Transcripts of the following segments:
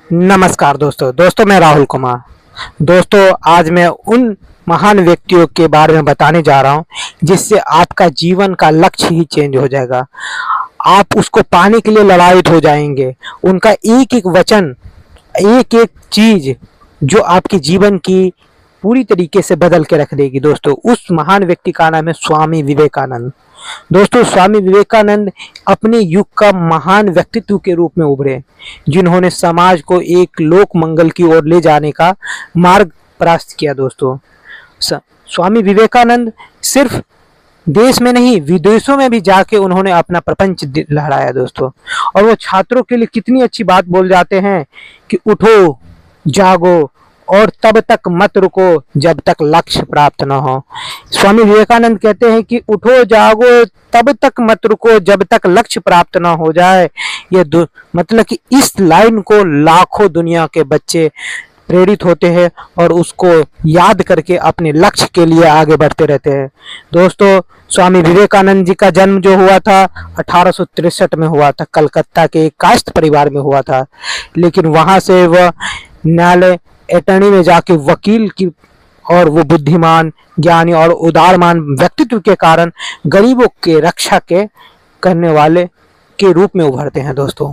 नमस्कार दोस्तों मैं राहुल कुमार। दोस्तों आज मैं उन महान व्यक्तियों के बारे में बताने जा रहा हूं जिससे आपका जीवन का लक्ष्य ही चेंज हो जाएगा। आप उसको पाने के लिए ललायत हो जाएंगे। उनका एक एक वचन, एक एक चीज जो आपके जीवन की पूरी तरीके से बदल के रख देगी। दोस्तों उस महान व्यक्ति का नाम है स्वामी विवेकानंद। दोस्तों स्वामी विवेकानंद अपने युग का महान व्यक्तित्व के रूप में उभरे, जिन्होंने समाज को एक लोक मंगल की ओर ले जाने का मार्ग प्रशस्त किया। दोस्तों स्वामी विवेकानंद सिर्फ देश में नहीं विदेशों में भी जाके उन्होंने अपना प्रपंच लहराया। दोस्तों और वो छात्रों के लिए कितनी अच्छी बात बोल जाते हैं कि उठो जागो और तब तक मत रुको जब तक लक्ष्य प्राप्त न हो। स्वामी विवेकानंद कहते हैं कि उठो जागो तब तक मत रुको जब तक लक्ष्य प्राप्त न हो जाए। ये मतलब कि इस लाइन को लाखों दुनिया के बच्चे प्रेरित होते हैं और उसको याद करके अपने लक्ष्य के लिए आगे बढ़ते रहते हैं। दोस्तों स्वामी विवेकानंद जी का जन्म जो हुआ था 1863 में हुआ था, कलकत्ता के एक कायस्थ परिवार में हुआ था। लेकिन वहां से वह न्यायालय अटर्नी में जाके वकील की और वो बुद्धिमान, ज्ञानी और उदारमान व्यक्तित्व के कारण गरीबों के रक्षा के करने वाले के रूप में उभरते हैं। दोस्तों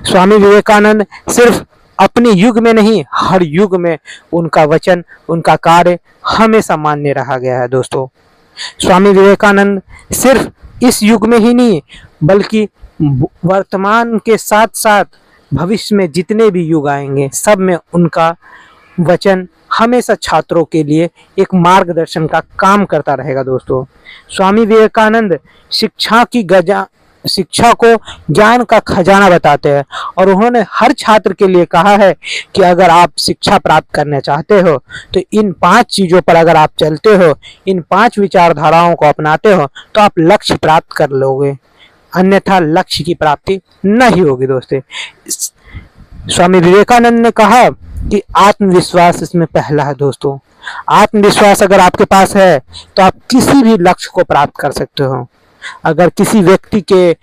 स्वामी विवेकानंद सिर्फ अपने युग में नहीं, हर युग में उनका वचन, उनका कार्य हमेशा मान्य रहा गया है। दोस्तों स्वामी विवेकानंद सिर्फ इस युग में ही नहीं बल्कि वर्तमान के साथ साथ भविष्य में जितने भी युग आएंगे सब में उनका वचन हमेशा छात्रों के लिए एक मार्गदर्शन का काम करता रहेगा। दोस्तों स्वामी विवेकानंद शिक्षा को ज्ञान का खजाना बताते हैं और उन्होंने हर छात्र के लिए कहा है कि अगर आप शिक्षा प्राप्त करना चाहते हो तो इन 5 चीजों पर अगर आप चलते हो, इन 5 विचारधाराओं को अपनाते हो तो आप लक्ष्य प्राप्त कर लोगे, अन्यथा लक्ष्य की प्राप्ति नहीं होगी। दोस्तों स्वामी विवेकानंद ने कहा कि आत्मविश्वास इसमें पहला है। दोस्तों आत्मविश्वास अगर आपके पास है तो आप किसी भी लक्ष्य को प्राप्त कर सकते हो। अगर किसी व्यक्ति के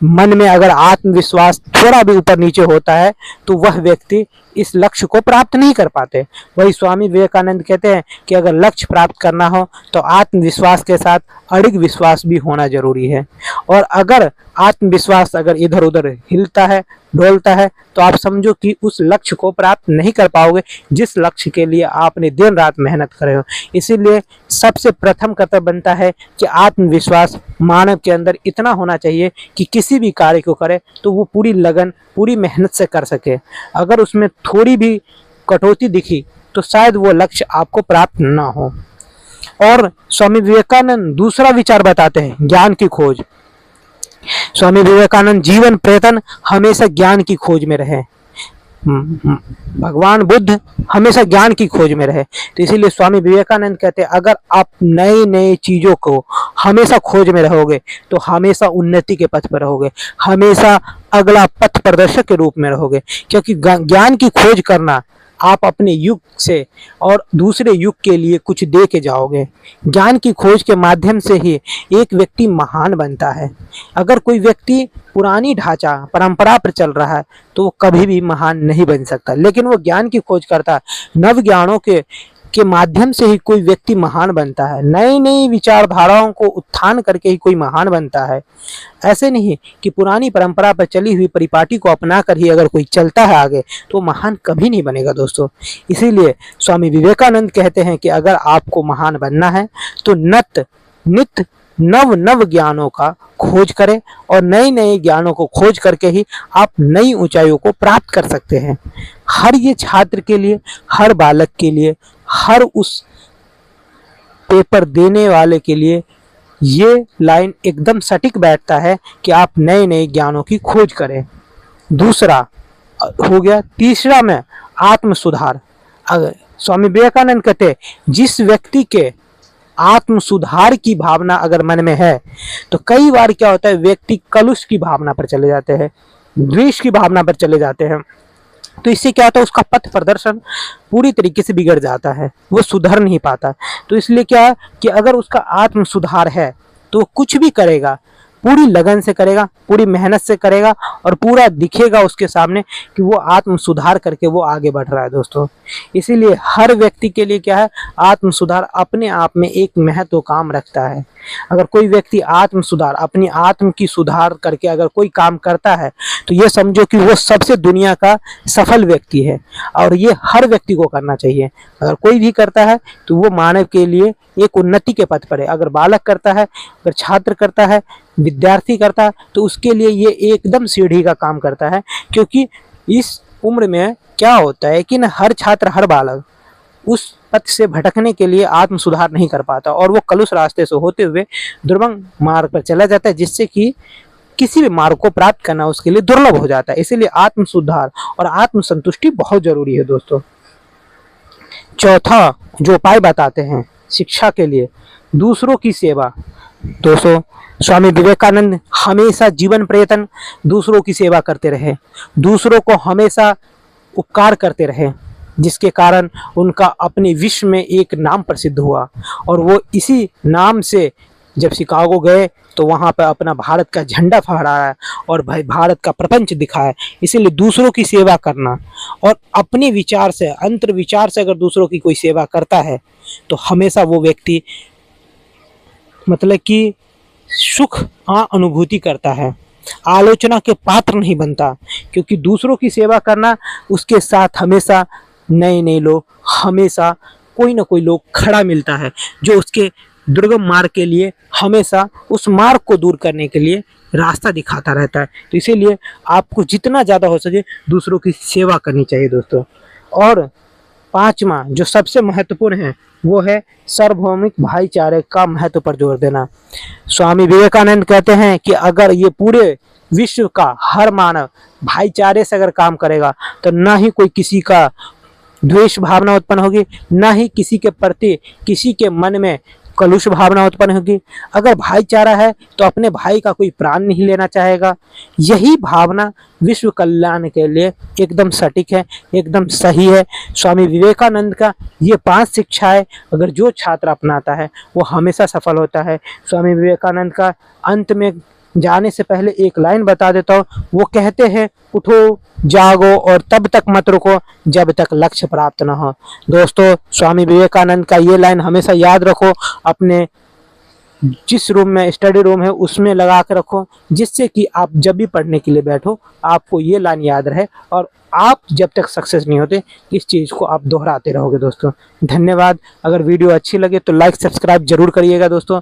मन में अगर आत्मविश्वास थोड़ा भी ऊपर नीचे होता है तो वह व्यक्ति इस लक्ष्य को प्राप्त नहीं कर पाते। वही स्वामी विवेकानंद कहते हैं कि अगर लक्ष्य प्राप्त करना हो तो आत्मविश्वास के साथ अड़िग विश्वास भी होना जरूरी है। और अगर आत्मविश्वास अगर इधर उधर हिलता है, डोलता है तो आप समझो कि उस लक्ष्य को प्राप्त नहीं कर पाओगे जिस लक्ष्य के लिए आपने दिन रात मेहनत करे हो। इसीलिए सबसे प्रथम कर्तव्य बनता है कि आत्मविश्वास मानव के अंदर इतना होना चाहिए कि किसी भी कार्य को करे तो वो पूरी लगन, पूरी मेहनत से कर सके। अगर उसमें थोड़ी भी कटौती दिखी तो शायद वो लक्ष्य आपको प्राप्त ना हो। और स्वामी विवेकानंद दूसरा विचार बताते हैं, ज्ञान की खोज। स्वामी विवेकानंद जीवन प्रयत्न हमेशा ज्ञान की खोज में रहे। भगवान बुद्ध हमेशा ज्ञान की खोज में रहे। तो इसीलिए स्वामी विवेकानंद कहते हैं अगर आप नई नई चीजों को हमेशा खोज में रहोगे तो हमेशा उन्नति के पथ पर रहोगे, हमेशा अगला पथ प्रदर्शक के रूप में रहोगे। क्योंकि ज्ञान की खोज करना आप अपने युग से और दूसरे युग के लिए कुछ दे के जाओगे। ज्ञान की खोज के माध्यम से ही एक व्यक्ति महान बनता है। अगर कोई व्यक्ति पुरानी ढांचा परंपरा पर चल रहा है तो वो कभी भी महान नहीं बन सकता, लेकिन वो ज्ञान की खोज करता है। नव ज्ञानों के माध्यम से ही कोई व्यक्ति महान बनता है। नई नई विचारधाराओं को उत्थान करके ही कोई महान बनता है। ऐसे नहीं कि पुरानी परंपरा पर चली हुई परिपाटी को अपना कर ही अगर कोई चलता है आगे तो महान कभी नहीं बनेगा। दोस्तों इसीलिए स्वामी विवेकानंद कहते हैं कि अगर आपको महान बनना है तो नित्य नव नव ज्ञानों का खोज करें और नए नए ज्ञानों को खोज करके ही आप नई ऊंचाइयों को प्राप्त कर सकते हैं। हर ये छात्र के लिए, हर बालक के लिए, हर उस पेपर देने वाले के लिए ये लाइन एकदम सटीक बैठता है कि आप नए नए ज्ञानों की खोज करें। दूसरा हो गया। तीसरा में आत्म सुधार। अगर स्वामी विवेकानंद कहते हैं जिस व्यक्ति के आत्म सुधार की भावना अगर मन में है तो कई बार क्या होता है व्यक्ति कलुष की भावना पर चले जाते हैं, द्वेष की भावना पर चले जाते हैं। तो इससे क्या होता है उसका पथ प्रदर्शन पूरी तरीके से बिगड़ जाता है, वो सुधर नहीं पाता। तो इसलिए क्या कि अगर उसका आत्म सुधार है तो कुछ भी करेगा पूरी लगन से करेगा, पूरी मेहनत से करेगा और पूरा दिखेगा उसके सामने कि वो आत्म सुधार करके वो आगे बढ़ रहा है दोस्तों। इसीलिए हर व्यक्ति के लिए क्या है, आत्म सुधार अपने आप में एक महत्व काम रखता है। अगर कोई व्यक्ति आत्म सुधार, अपनी आत्म की सुधार करके अगर कोई काम करता है तो ये समझो कि वो सबसे दुनिया का सफल व्यक्ति है और ये हर व्यक्ति को करना चाहिए। अगर कोई भी करता है तो वो मानव के लिए एक उन्नति के पथ पर है। अगर बालक करता है, अगर छात्र करता है, विद्यार्थी करता है तो उसके लिए ये एकदम सीढ़ी का काम करता है। क्योंकि इस उम्र में क्या होता है कि न हर छात्र, हर बालक उस पथ से भटकने के लिए आत्म सुधार नहीं कर पाता और वो कलुष रास्ते से होते हुए दुर्गम मार्ग पर चला जाता है, जिससे कि किसी भी मार्ग को प्राप्त करना उसके लिए दुर्लभ हो जाता है। इसीलिए आत्म सुधार और आत्म संतुष्टि बहुत जरूरी है दोस्तों। चौथा जो उपाय बताते हैं शिक्षा के लिए, दूसरों की सेवा। दोस्तों स्वामी विवेकानंद हमेशा जीवन प्रयत्न दूसरों की सेवा करते रहे, दूसरों को हमेशा उपकार करते रहे, जिसके कारण उनका अपने विश्व में एक नाम प्रसिद्ध हुआ और वो इसी नाम से जब शिकागो गए तो वहाँ पर अपना भारत का झंडा फहराया और भाई भारत का प्रपंच दिखाया। इसीलिए दूसरों की सेवा करना और अपने विचार से, अंतर विचार से अगर दूसरों की कोई सेवा करता है तो हमेशा वो व्यक्ति मतलब कि सुख अनुभूति करता है, आलोचना के पात्र नहीं बनता। क्योंकि दूसरों की सेवा करना उसके साथ हमेशा नए नए लोग, हमेशा कोई ना कोई लोग खड़ा मिलता है जो उसके दुर्गम मार्ग के लिए हमेशा उस मार्ग को दूर करने के लिए रास्ता दिखाता रहता है। तो इसीलिए आपको जितना ज़्यादा हो सके दूसरों की सेवा करनी चाहिए दोस्तों। और पांचवा जो सबसे महत्वपूर्ण है वो है सार्वभौमिक भाईचारे का महत्व पर जोर देना। स्वामी विवेकानंद कहते हैं कि अगर ये पूरे विश्व का हर मानव भाईचारे से अगर काम करेगा तो ना ही कोई किसी का द्वेष भावना उत्पन्न होगी, ना ही किसी के प्रति किसी के मन में कलुष भावना उत्पन्न होगी। अगर भाईचारा है तो अपने भाई का कोई प्राण नहीं लेना चाहेगा। यही भावना विश्व कल्याण के लिए एकदम सटीक है, एकदम सही है। स्वामी विवेकानंद का ये 5 शिक्षाएं अगर जो छात्र अपनाता है वो हमेशा सफल होता है। स्वामी विवेकानंद का अंत में जाने से पहले एक लाइन बता देता हूँ। वो कहते हैं, उठो जागो और तब तक मत रुको जब तक लक्ष्य प्राप्त न हो। दोस्तों स्वामी विवेकानंद का ये लाइन हमेशा याद रखो, अपने जिस रूम में स्टडी रूम है उसमें लगा कर रखो, जिससे कि आप जब भी पढ़ने के लिए बैठो आपको ये लाइन याद रहे और आप जब तक सक्सेस नहीं होते इस चीज़ को आप दोहराते रहोगे दोस्तों। धन्यवाद। अगर वीडियो अच्छी लगे तो लाइक सब्सक्राइब जरूर करिएगा दोस्तों।